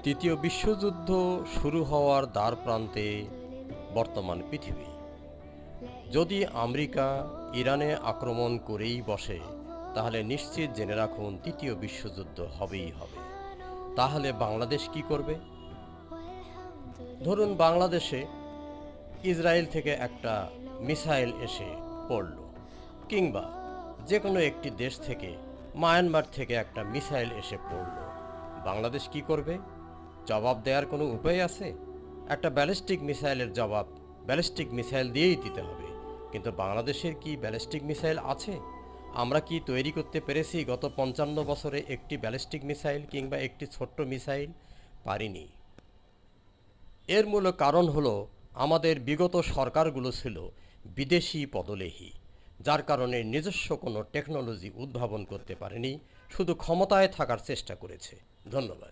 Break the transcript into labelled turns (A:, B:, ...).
A: তৃতীয় বিশ্বযুদ্ধ শুরু হওয়ার দ্বারপ্রান্তে বর্তমান পৃথিবী। যদি আমেরিকা ইরানে আক্রমণ করেই বসে, তাহলে নিশ্চিত জেনে রাখুন তৃতীয় বিশ্বযুদ্ধ হবেই হবে। তাহলে বাংলাদেশ কি করবে? ধরুন বাংলাদেশে ইসরায়েল থেকে একটা মিসাইল এসে পড়ল, কিংবা যে কোনো একটি দেশ থেকে, মায়ানমার থেকে একটা মিসাইল এসে পড়ল, বাংলাদেশ কি করবে? জবাব দেওয়ার কোনো উপায় আছে? একটা ব্যালিস্টিক মিসাইলের জবাব ব্যালিস্টিক মিসাইল দিয়েই দিতে হবে। কিন্তু বাংলাদেশের কি ব্যালিস্টিক মিসাইল আছে? আমরা কি তৈরি করতে পেরেছি গত ৫৫ বছরে একটি ব্যালিস্টিক মিসাইল কিংবা একটি ছোট্ট মিসাইল? পারিনি। এর মূল কারণ হলো আমাদের বিগত সরকারগুলো ছিল বিদেশি পদলেহী, যার কারণে নিজস্ব কোনো টেকনোলজি উদ্ভাবন করতে পারেনি, শুধু ক্ষমতায় থাকার চেষ্টা করেছে। ধন্যবাদ।